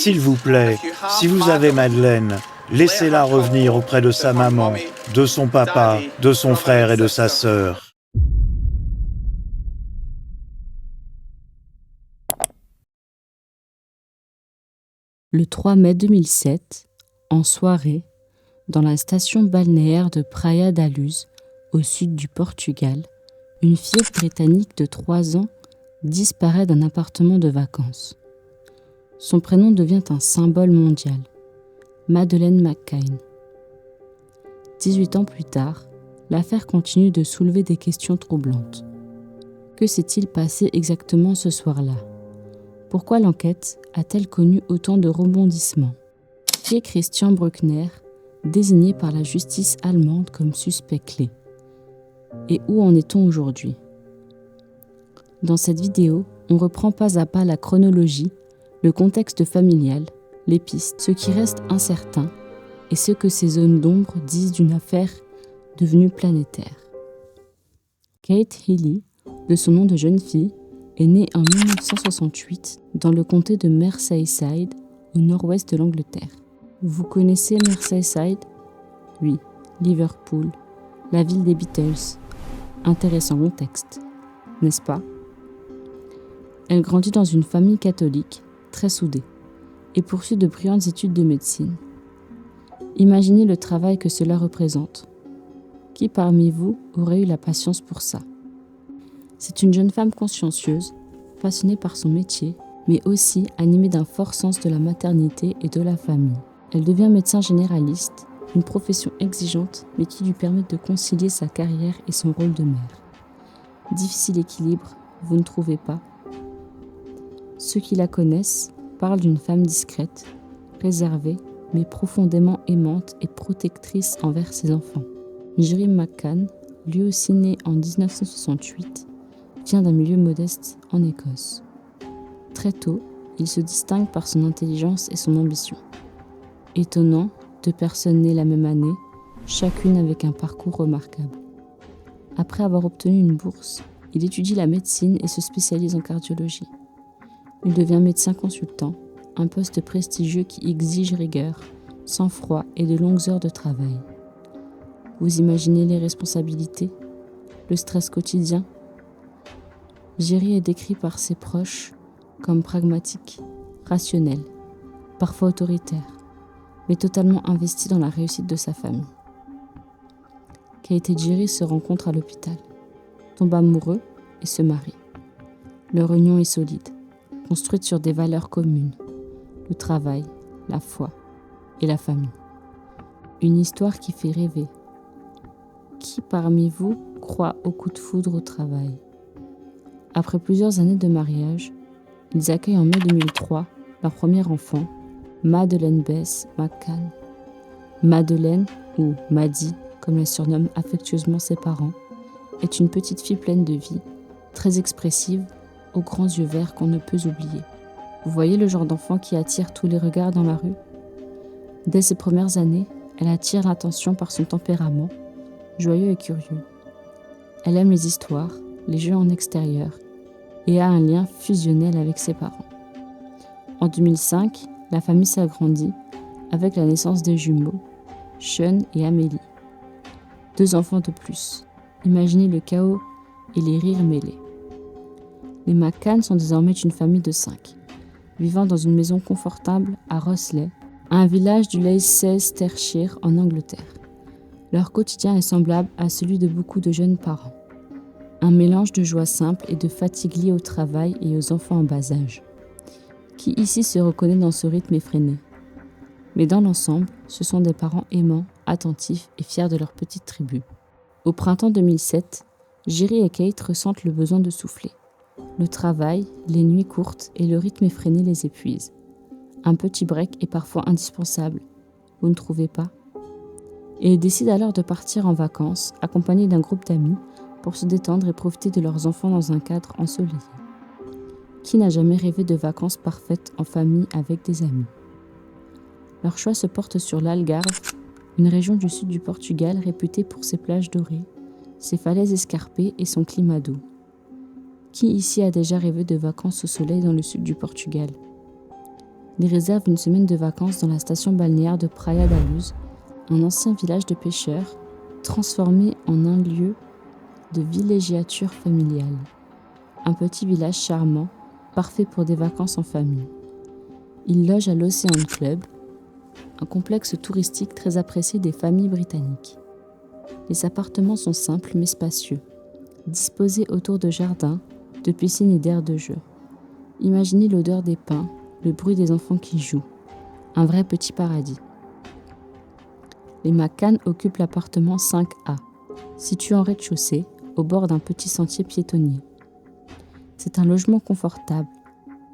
S'il vous plaît, si vous avez Madeleine, laissez-la revenir auprès de sa maman, de son papa, de son frère et de sa sœur. Le 3 mai 2007, en soirée, dans la station balnéaire de Praia da Luz, au sud du Portugal, une fillette britannique de 3 ans disparaît d'un appartement de vacances. Son prénom devient un symbole mondial, Madeleine McCann. 18 ans plus tard, l'affaire continue de soulever des questions troublantes. Que s'est-il passé exactement ce soir-là ? Pourquoi l'enquête a-t-elle connu autant de rebondissements ? Qui est Christian Bruckner, désigné par la justice allemande comme suspect clé ? Et où en est-on aujourd'hui ? Dans cette vidéo, on reprend pas à pas la chronologie, le contexte familial, les pistes, ce qui reste incertain et ce que ces zones d'ombre disent d'une affaire devenue planétaire. Kate Healy, de son nom de jeune fille, est née en 1968 dans le comté de Merseyside, au nord-ouest de l'Angleterre. Vous connaissez Merseyside ? Oui, Liverpool, la ville des Beatles. Intéressant contexte, n'est-ce pas ? Elle grandit dans une famille catholique, très soudée, et poursuit de brillantes études de médecine. Imaginez le travail que cela représente. Qui parmi vous aurait eu la patience pour ça ? C'est une jeune femme consciencieuse, passionnée par son métier, mais aussi animée d'un fort sens de la maternité et de la famille. Elle devient médecin généraliste, une profession exigeante, mais qui lui permet de concilier sa carrière et son rôle de mère. Difficile équilibre, vous ne trouvez pas ? Ceux qui la connaissent parlent d'une femme discrète, réservée, mais profondément aimante et protectrice envers ses enfants. Jerry McCann, lui aussi né en 1968, vient d'un milieu modeste en Écosse. Très tôt, il se distingue par son intelligence et son ambition. Étonnant, 2 personnes nées la même année, chacune avec un parcours remarquable. Après avoir obtenu une bourse, il étudie la médecine et se spécialise en cardiologie. Il devient médecin consultant, un poste prestigieux qui exige rigueur, sang-froid et de longues heures de travail. Vous imaginez les responsabilités, le stress quotidien ? Jerry est décrit par ses proches comme pragmatique, rationnel, parfois autoritaire, mais totalement investi dans la réussite de sa famille. Kate et Jerry se rencontrent à l'hôpital, tombent amoureux et se marient. Leur union est solide, construite sur des valeurs communes, le travail, la foi et la famille. Une histoire qui fait rêver. Qui parmi vous croit au coup de foudre au travail ? Après plusieurs années de mariage, ils accueillent en mai 2003 leur premier enfant, Madeleine Bess McCann. Madeleine, ou Maddie, comme la surnomment affectueusement ses parents, est une petite fille pleine de vie, très expressive, aux grands yeux verts qu'on ne peut oublier. Vous voyez le genre d'enfant qui attire tous les regards dans la rue ? Dès ses premières années, elle attire l'attention par son tempérament, joyeux et curieux. Elle aime les histoires, les jeux en extérieur, et a un lien fusionnel avec ses parents. En 2005, la famille s'agrandit avec la naissance des jumeaux, Sean et Amélie. 2 enfants de plus. Imaginez le chaos et les rires mêlés. Les McCann sont désormais une famille de 5, vivant dans une maison confortable à Rossley, un village du Leicestershire en Angleterre. Leur quotidien est semblable à celui de beaucoup de jeunes parents. Un mélange de joie simple et de fatigue liée au travail et aux enfants en bas âge. Qui ici se reconnaît dans ce rythme effréné ? Mais dans l'ensemble, ce sont des parents aimants, attentifs et fiers de leur petite tribu. Au printemps 2007, Jerry et Kate ressentent le besoin de souffler. Le travail, les nuits courtes et le rythme effréné les épuisent. Un petit break est parfois indispensable, vous ne trouvez pas ? Et ils décident alors de partir en vacances, accompagnés d'un groupe d'amis, pour se détendre et profiter de leurs enfants dans un cadre ensoleillé. Qui n'a jamais rêvé de vacances parfaites en famille avec des amis ? Leur choix se porte sur l'Algarve, une région du sud du Portugal réputée pour ses plages dorées, ses falaises escarpées et son climat doux. Qui ici a déjà rêvé de vacances au soleil dans le sud du Portugal ? Il réserve une semaine de vacances dans la station balnéaire de Praia da Luz, un ancien village de pêcheurs transformé en un lieu de villégiature familiale. Un petit village charmant, parfait pour des vacances en famille. Il loge à l'Ocean Club, un complexe touristique très apprécié des familles britanniques. Les appartements sont simples mais spacieux, disposés autour de jardins, de piscines et d'aires de jeu. Imaginez l'odeur des pins, le bruit des enfants qui jouent. Un vrai petit paradis. Les McCann occupent l'appartement 5A, situé en rez-de-chaussée, au bord d'un petit sentier piétonnier. C'est un logement confortable,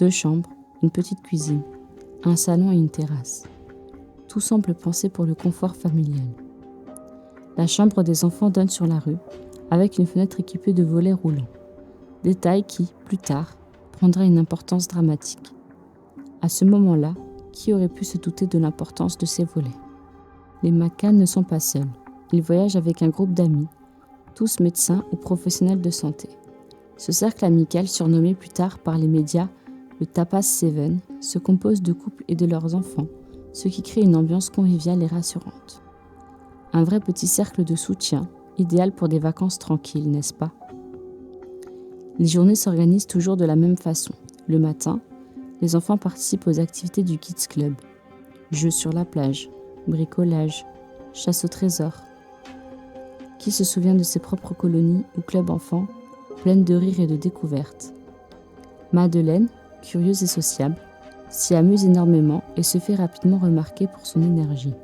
2 chambres, une petite cuisine, un salon et une terrasse. Tout semble pensé pour le confort familial. La chambre des enfants donne sur la rue, avec une fenêtre équipée de volets roulants. Détail qui, plus tard, prendra une importance dramatique. À ce moment-là, qui aurait pu se douter de l'importance de ces volets ? Les McCann ne sont pas seuls. Ils voyagent avec un groupe d'amis, tous médecins ou professionnels de santé. Ce cercle amical, surnommé plus tard par les médias le Tapas Seven, se compose de couples et de leurs enfants, ce qui crée une ambiance conviviale et rassurante. Un vrai petit cercle de soutien, idéal pour des vacances tranquilles, n'est-ce pas ? Les journées s'organisent toujours de la même façon. Le matin, les enfants participent aux activités du Kids Club. Jeux sur la plage, bricolage, chasse au trésor. Qui se souvient de ses propres colonies ou clubs enfants, pleines de rires et de découvertes ? Madeleine, curieuse et sociable, s'y amuse énormément et se fait rapidement remarquer pour son énergie.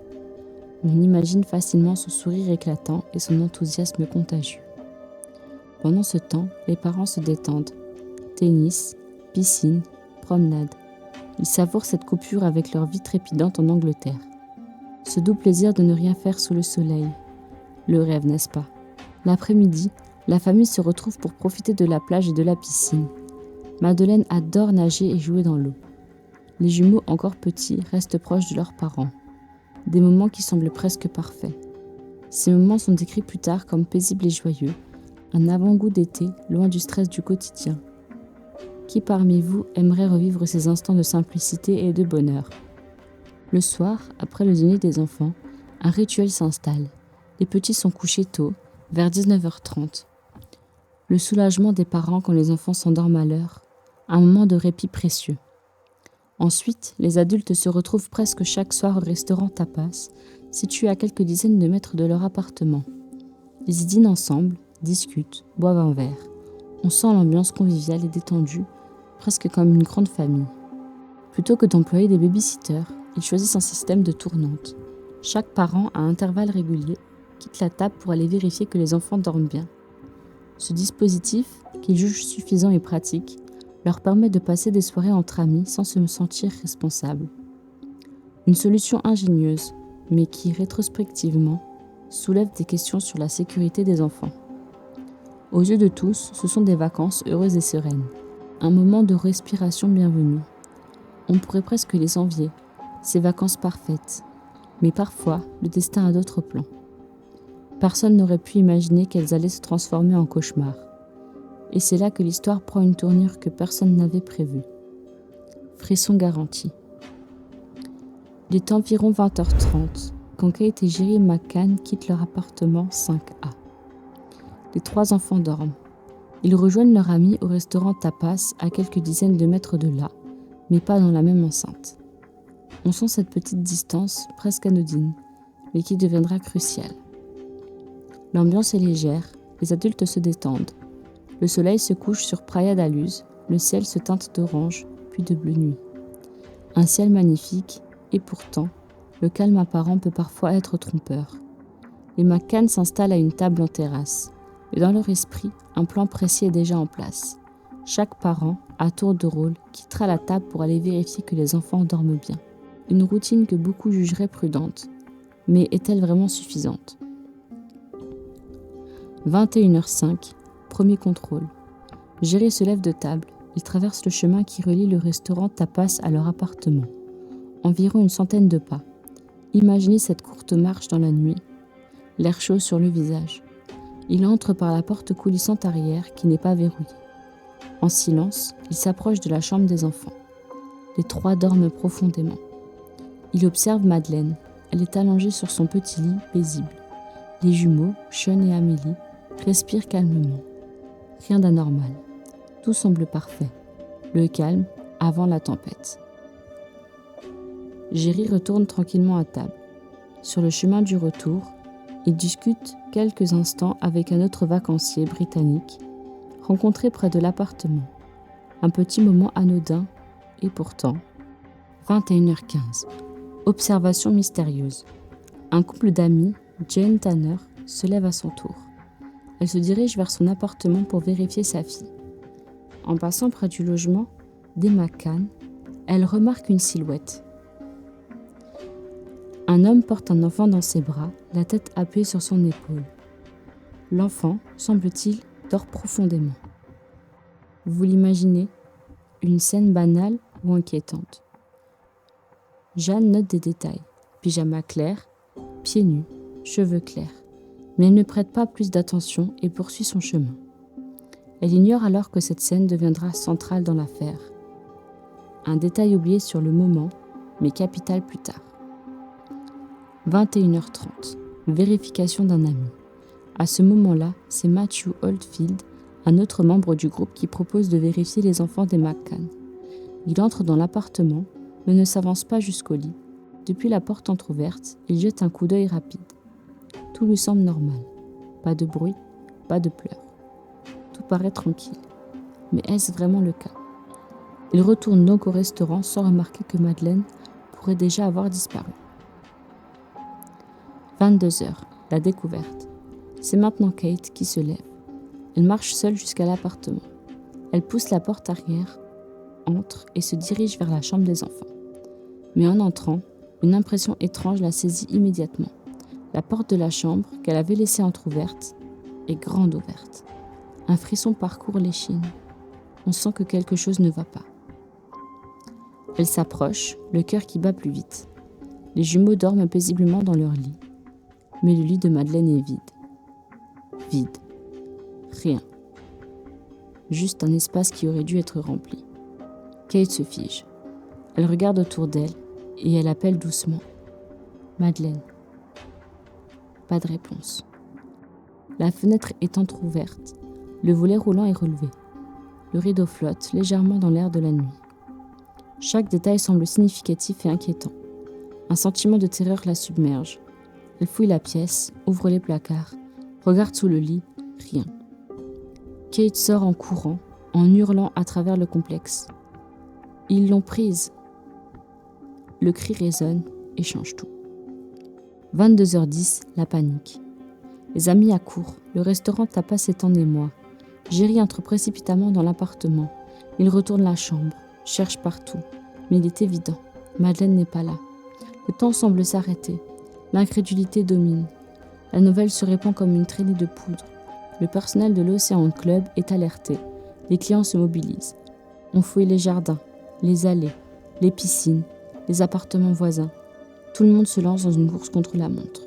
On imagine facilement son sourire éclatant et son enthousiasme contagieux. Pendant ce temps, les parents se détendent. Tennis, piscine, promenade. Ils savourent cette coupure avec leur vie trépidante en Angleterre. Ce doux plaisir de ne rien faire sous le soleil. Le rêve, n'est-ce pas ? L'après-midi, la famille se retrouve pour profiter de la plage et de la piscine. Madeleine adore nager et jouer dans l'eau. Les jumeaux, encore petits, restent proches de leurs parents. Des moments qui semblent presque parfaits. Ces moments sont décrits plus tard comme paisibles et joyeux, un avant-goût d'été, loin du stress du quotidien. Qui parmi vous aimerait revivre ces instants de simplicité et de bonheur ? Le soir, après le dîner des enfants, un rituel s'installe. Les petits sont couchés tôt, vers 19h30. Le soulagement des parents quand les enfants s'endorment à l'heure, un moment de répit précieux. Ensuite, les adultes se retrouvent presque chaque soir au restaurant Tapas, situé à quelques dizaines de mètres de leur appartement. Ils dînent ensemble, discutent, boivent un verre. On sent l'ambiance conviviale et détendue, presque comme une grande famille. Plutôt que d'employer des baby-sitters, ils choisissent un système de tournante. Chaque parent, à intervalles réguliers, quitte la table pour aller vérifier que les enfants dorment bien. Ce dispositif, qu'ils jugent suffisant et pratique, leur permet de passer des soirées entre amis sans se sentir responsable. Une solution ingénieuse, mais qui, rétrospectivement, soulève des questions sur la sécurité des enfants. Aux yeux de tous, ce sont des vacances heureuses et sereines. Un moment de respiration bienvenue. On pourrait presque les envier, ces vacances parfaites. Mais parfois, le destin a d'autres plans. Personne n'aurait pu imaginer qu'elles allaient se transformer en cauchemars. Et c'est là que l'histoire prend une tournure que personne n'avait prévue. Frisson garanti. Il est environ 20h30 quand Kate et Jerry McCann quittent leur appartement 5A. Les 3 enfants dorment. Ils rejoignent leur ami au restaurant Tapas à quelques dizaines de mètres de là, mais pas dans la même enceinte. On sent cette petite distance, presque anodine, mais qui deviendra cruciale. L'ambiance est légère, les adultes se détendent. Le soleil se couche sur Praia da Luz, le ciel se teinte d'orange, puis de bleu nuit. Un ciel magnifique, et pourtant, le calme apparent peut parfois être trompeur. Les McCann s'installent à une table en terrasse, et dans leur esprit, un plan précis est déjà en place. Chaque parent, à tour de rôle, quittera la table pour aller vérifier que les enfants dorment bien. Une routine que beaucoup jugeraient prudente, mais est-elle vraiment suffisante ? 21h05, premier contrôle. Jerry se lève de table. Il traverse le chemin qui relie le restaurant Tapas à leur appartement. Environ une centaine de pas. Imaginez cette courte marche dans la nuit, l'air chaud sur le visage. Il entre par la porte coulissante arrière qui n'est pas verrouillée. En silence, il s'approche de la chambre des enfants. Les trois dorment profondément. Il observe Madeleine. Elle est allongée sur son petit lit paisible. Les jumeaux, Sean et Amélie, respirent calmement. Rien d'anormal. Tout semble parfait. Le calme avant la tempête. Jerry retourne tranquillement à table. Sur le chemin du retour, il discute quelques instants avec un autre vacancier britannique, rencontré près de l'appartement. Un petit moment anodin, et pourtant... 21h15. Observation mystérieuse. Un couple d'amis, Jane Tanner, se lève à son tour. Elle se dirige vers son appartement pour vérifier sa fille. En passant près du logement d'Emma Kahn, elle remarque une silhouette. Un homme porte un enfant dans ses bras, la tête appuyée sur son épaule. L'enfant, semble-t-il, dort profondément. Vous l'imaginez ? Une scène banale ou inquiétante. Jeanne note des détails. Pyjama clair, pieds nus, cheveux clairs. Mais elle ne prête pas plus d'attention et poursuit son chemin. Elle ignore alors que cette scène deviendra centrale dans l'affaire. Un détail oublié sur le moment, mais capital plus tard. 21h30. Vérification d'un ami. À ce moment-là, c'est Matthew Oldfield, un autre membre du groupe, qui propose de vérifier les enfants d'Emma Kahn. Il entre dans l'appartement, mais ne s'avance pas jusqu'au lit. Depuis la porte entr'ouverte, il jette un coup d'œil rapide. Tout lui semble normal. Pas de bruit, pas de pleurs. Tout paraît tranquille. Mais est-ce vraiment le cas ? Il retourne donc au restaurant sans remarquer que Madeleine pourrait déjà avoir disparu. 22h, la découverte. C'est maintenant Kate qui se lève. Elle marche seule jusqu'à l'appartement. Elle pousse la porte arrière, entre et se dirige vers la chambre des enfants. Mais en entrant, une impression étrange la saisit immédiatement. La porte de la chambre, qu'elle avait laissée entr'ouverte, est grande ouverte. Un frisson parcourt l'échine. On sent que quelque chose ne va pas. Elle s'approche, le cœur qui bat plus vite. Les jumeaux dorment paisiblement dans leur lit. Mais le lit de Madeleine est vide. Vide. Rien. Juste un espace qui aurait dû être rempli. Kate se fige. Elle regarde autour d'elle et elle appelle doucement. Madeleine. Pas de réponse. La fenêtre est entr'ouverte. Le volet roulant est relevé. Le rideau flotte légèrement dans l'air de la nuit. Chaque détail semble significatif et inquiétant. Un sentiment de terreur la submerge. Elle fouille la pièce, ouvre les placards, regarde sous le lit, rien. Kate sort en courant, en hurlant à travers le complexe. Ils l'ont prise. Le cri résonne et change tout. 22h10, la panique. Les amis accourent, le restaurant tapas s'étend des mois. Jerry entre précipitamment dans l'appartement. Il retourne la chambre, cherche partout, mais il est évident, Madeleine n'est pas là. Le temps semble s'arrêter. L'incrédulité domine. La nouvelle se répand comme une traînée de poudre. Le personnel de l'Océan Club est alerté. Les clients se mobilisent. On fouille les jardins, les allées, les piscines, les appartements voisins. Tout le monde se lance dans une course contre la montre.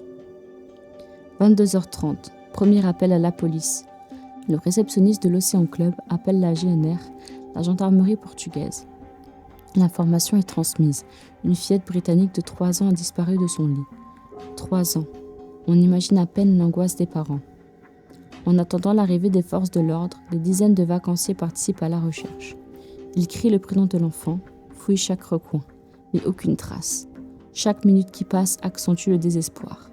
22h30, premier appel à la police. Le réceptionniste de l'Océan Club appelle la GNR, la gendarmerie portugaise. L'information est transmise. Une fillette britannique de 3 ans a disparu de son lit. 3 ans. On imagine à peine l'angoisse des parents. En attendant l'arrivée des forces de l'ordre, des dizaines de vacanciers participent à la recherche. Ils crient le prénom de l'enfant, fouillent chaque recoin, mais aucune trace. Chaque minute qui passe accentue le désespoir.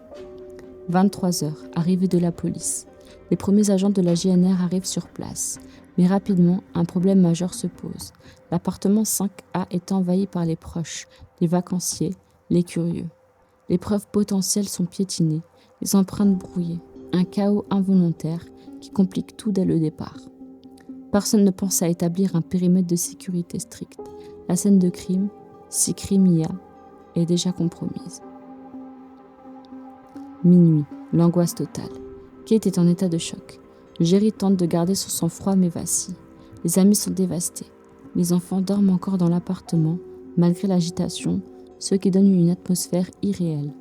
23h, arrivée de la police. Les premiers agents de la GNR arrivent sur place. Mais rapidement, un problème majeur se pose. L'appartement 5A est envahi par les proches, les vacanciers, les curieux. Les preuves potentielles sont piétinées, les empreintes brouillées. Un chaos involontaire qui complique tout dès le départ. Personne ne pense à établir un périmètre de sécurité strict. La scène de crime, si crime y a, est déjà compromise. Minuit, l'angoisse totale. Kate est en état de choc. Jerry tente de garder son sang-froid mais vacille. Les amis sont dévastés. Les enfants dorment encore dans l'appartement, malgré l'agitation, ce qui donne une atmosphère irréelle.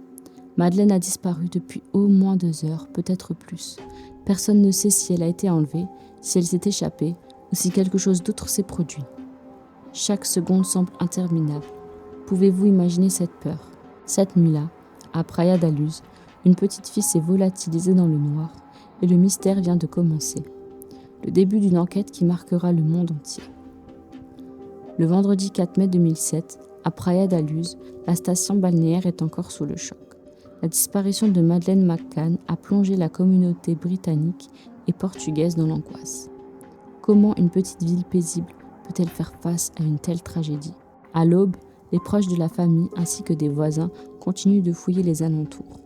Madeleine a disparu depuis au moins 2 heures, peut-être plus. Personne ne sait si elle a été enlevée, si elle s'est échappée ou si quelque chose d'autre s'est produit. Chaque seconde semble interminable. Pouvez-vous imaginer cette peur ? Cette nuit-là, à Praia da Luz, une petite fille s'est volatilisée dans le noir et le mystère vient de commencer. Le début d'une enquête qui marquera le monde entier. Le vendredi 4 mai 2007, à Praia da Luz, la station balnéaire est encore sous le choc. La disparition de Madeleine McCann a plongé la communauté britannique et portugaise dans l'angoisse. Comment une petite ville paisible peut-elle faire face à une telle tragédie ? À l'aube, les proches de la famille ainsi que des voisins continuent de fouiller les alentours.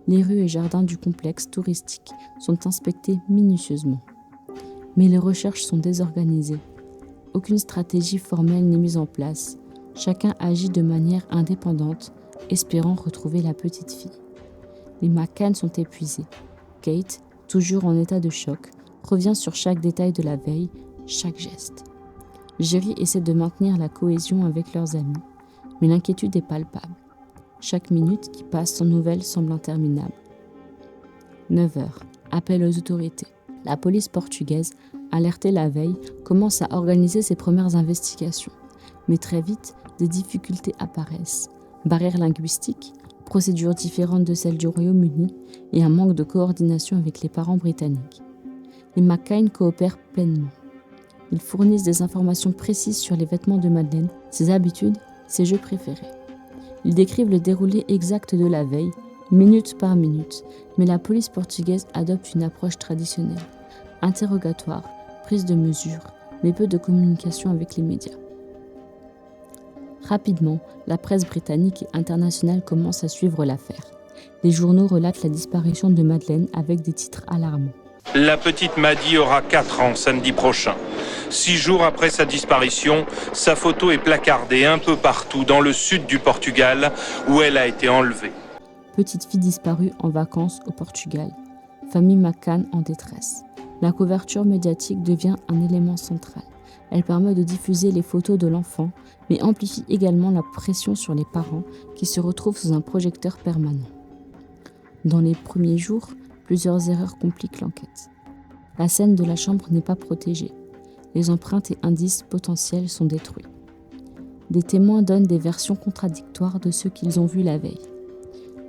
Les rues et jardins du complexe touristique sont inspectés minutieusement. Mais les recherches sont désorganisées. Aucune stratégie formelle n'est mise en place. Chacun agit de manière indépendante, espérant retrouver la petite fille. Les McCann sont épuisés. Kate, toujours en état de choc, revient sur chaque détail de la veille, chaque geste. Jerry essaie de maintenir la cohésion avec leurs amis, mais l'inquiétude est palpable. Chaque minute qui passe sans nouvelles semble interminable. 9 heures, appel aux autorités. La police portugaise, alertée la veille, commence à organiser ses premières investigations. Mais très vite, des difficultés apparaissent. Barrières linguistiques, procédures différentes de celles du Royaume-Uni et un manque de coordination avec les parents britanniques. Les McCann coopèrent pleinement. Ils fournissent des informations précises sur les vêtements de Madeleine, ses habitudes, ses jeux préférés. Ils décrivent le déroulé exact de la veille, minute par minute, mais la police portugaise adopte une approche traditionnelle. Interrogatoire, prise de mesures, mais peu de communication avec les médias. Rapidement, la presse britannique et internationale commence à suivre l'affaire. Les journaux relatent la disparition de Madeleine avec des titres alarmants. La petite Maddy aura 4 ans samedi prochain. 6 jours après sa disparition, sa photo est placardée un peu partout dans le sud du Portugal où elle a été enlevée. Petite fille disparue en vacances au Portugal. Famille McCann en détresse. La couverture médiatique devient un élément central. Elle permet de diffuser les photos de l'enfant, mais amplifie également la pression sur les parents qui se retrouvent sous un projecteur permanent. Dans les premiers jours, plusieurs erreurs compliquent l'enquête. La scène de la chambre n'est pas protégée. Les empreintes et indices potentiels sont détruits. Des témoins donnent des versions contradictoires de ce qu'ils ont vu la veille.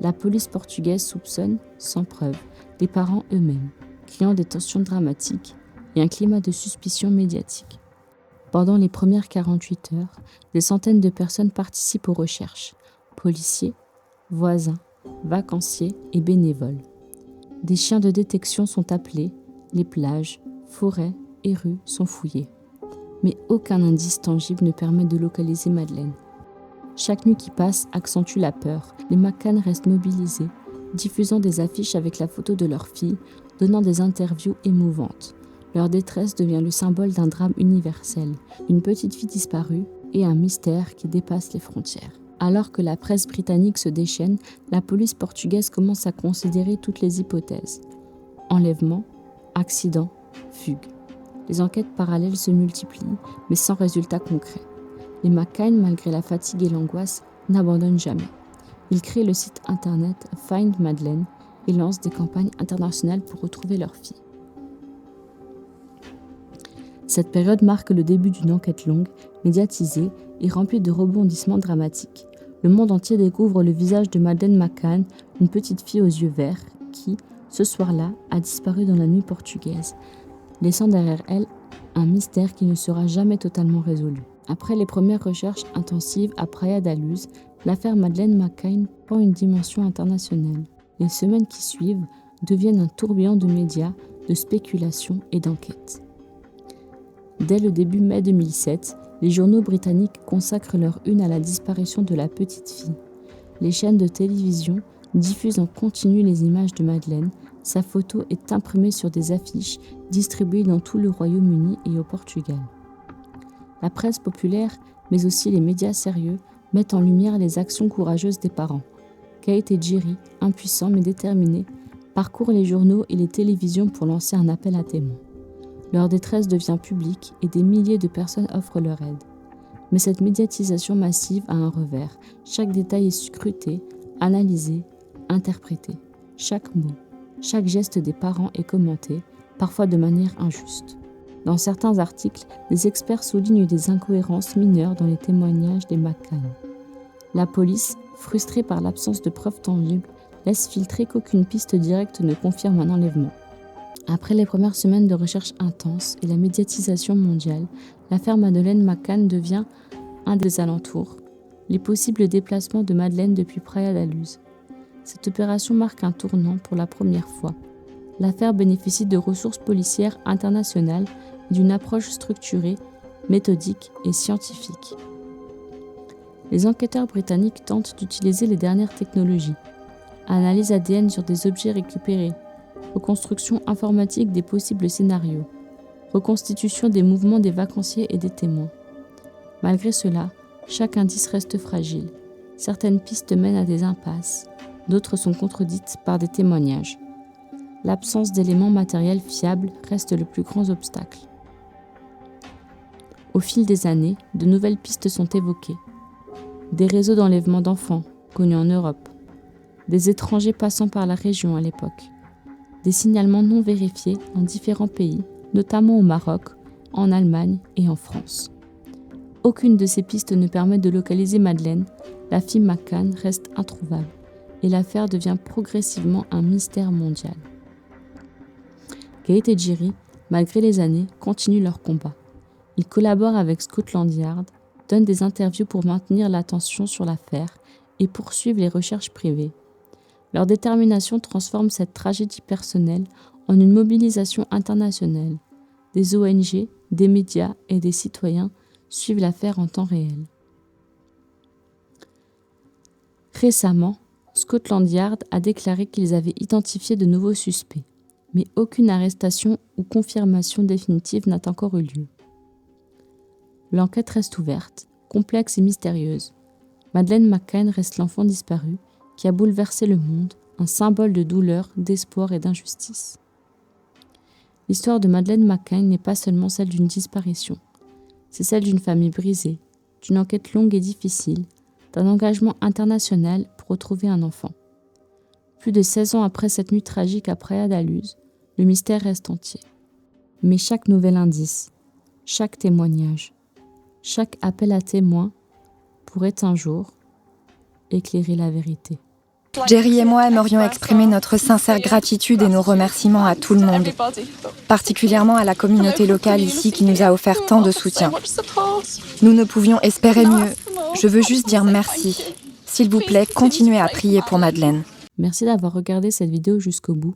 La police portugaise soupçonne, sans preuve, les parents eux-mêmes, créant des tensions dramatiques et un climat de suspicion médiatique. Pendant les premières 48 heures, des centaines de personnes participent aux recherches, policiers, voisins, vacanciers et bénévoles. Des chiens de détection sont appelés, les plages, forêts et rues sont fouillées. Mais aucun indice tangible ne permet de localiser Madeleine. Chaque nuit qui passe accentue la peur. Les McCann restent mobilisés, diffusant des affiches avec la photo de leur fille, donnant des interviews émouvantes. Leur détresse devient le symbole d'un drame universel, une petite fille disparue et un mystère qui dépasse les frontières. Alors que la presse britannique se déchaîne, la police portugaise commence à considérer toutes les hypothèses. Enlèvement, accident, fugue. Les enquêtes parallèles se multiplient, mais sans résultat concret. Les McCann, malgré la fatigue et l'angoisse, n'abandonnent jamais. Ils créent le site internet Find Madeleine et lancent des campagnes internationales pour retrouver leur fille. Cette période marque le début d'une enquête longue, médiatisée et remplie de rebondissements dramatiques. Le monde entier découvre le visage de Madeleine McCann, une petite fille aux yeux verts qui, ce soir-là, a disparu dans la nuit portugaise, laissant derrière elle un mystère qui ne sera jamais totalement résolu. Après les premières recherches intensives à Praia da Luz, l'affaire Madeleine McCann prend une dimension internationale. Les semaines qui suivent deviennent un tourbillon de médias, de spéculations et d'enquêtes. Dès le début mai 2007, les journaux britanniques consacrent leur une à la disparition de la petite fille. Les chaînes de télévision diffusent en continu les images de Madeleine. Sa photo est imprimée sur des affiches distribuées dans tout le Royaume-Uni et au Portugal. La presse populaire, mais aussi les médias sérieux, mettent en lumière les actions courageuses des parents. Kate et Jerry, impuissants mais déterminés, parcourent les journaux et les télévisions pour lancer un appel à témoins. Leur détresse devient publique et des milliers de personnes offrent leur aide. Mais cette médiatisation massive a un revers. Chaque détail est scruté, analysé, interprété. Chaque mot, chaque geste des parents est commenté, parfois de manière injuste. Dans certains articles, les experts soulignent des incohérences mineures dans les témoignages des McCann. La police, frustrée par l'absence de preuves tangibles, laisse filtrer qu'aucune piste directe ne confirme un enlèvement. Après les premières semaines de recherche intense et la médiatisation mondiale, l'affaire Madeleine McCann devient un des alentours, les possibles déplacements de Madeleine depuis Praia da Luz. Cette opération marque un tournant pour la première fois. L'affaire bénéficie de ressources policières internationales et d'une approche structurée, méthodique et scientifique. Les enquêteurs britanniques tentent d'utiliser les dernières technologies. Analyse ADN sur des objets récupérés, reconstruction informatique des possibles scénarios, reconstitution des mouvements des vacanciers et des témoins. Malgré cela, chaque indice reste fragile. Certaines pistes mènent à des impasses, d'autres sont contredites par des témoignages. L'absence d'éléments matériels fiables reste le plus grand obstacle. Au fil des années, de nouvelles pistes sont évoquées. Des réseaux d'enlèvement d'enfants, connus en Europe. Des étrangers passant par la région à l'époque. Des signalements non vérifiés dans différents pays, notamment au Maroc, en Allemagne et en France. Aucune de ces pistes ne permet de localiser Madeleine, la fille McCann reste introuvable et l'affaire devient progressivement un mystère mondial. Gate et Jerry, malgré les années, continuent leur combat. Ils collaborent avec Scotland Yard, donnent des interviews pour maintenir l'attention sur l'affaire et poursuivent les recherches privées. Leur détermination transforme cette tragédie personnelle en une mobilisation internationale. Des ONG, des médias et des citoyens suivent l'affaire en temps réel. Récemment, Scotland Yard a déclaré qu'ils avaient identifié de nouveaux suspects, mais aucune arrestation ou confirmation définitive n'a encore eu lieu. L'enquête reste ouverte, complexe et mystérieuse. Madeleine McCann reste l'enfant disparu qui a bouleversé le monde, un symbole de douleur, d'espoir et d'injustice. L'histoire de Madeleine McCann n'est pas seulement celle d'une disparition. C'est celle d'une famille brisée, d'une enquête longue et difficile, d'un engagement international pour retrouver un enfant. Plus de 16 ans après cette nuit tragique à Praia da Luz, le mystère reste entier. Mais chaque nouvel indice, chaque témoignage, chaque appel à témoins pourrait un jour éclairer la vérité. Jerry et moi aimerions exprimer notre sincère gratitude et nos remerciements à tout le monde, particulièrement à la communauté locale ici qui nous a offert tant de soutien. Nous ne pouvions espérer mieux. Je veux juste dire merci. S'il vous plaît, continuez à prier pour Madeleine. Merci d'avoir regardé cette vidéo jusqu'au bout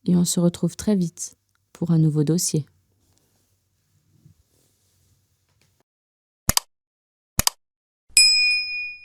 et on se retrouve très vite pour un nouveau dossier.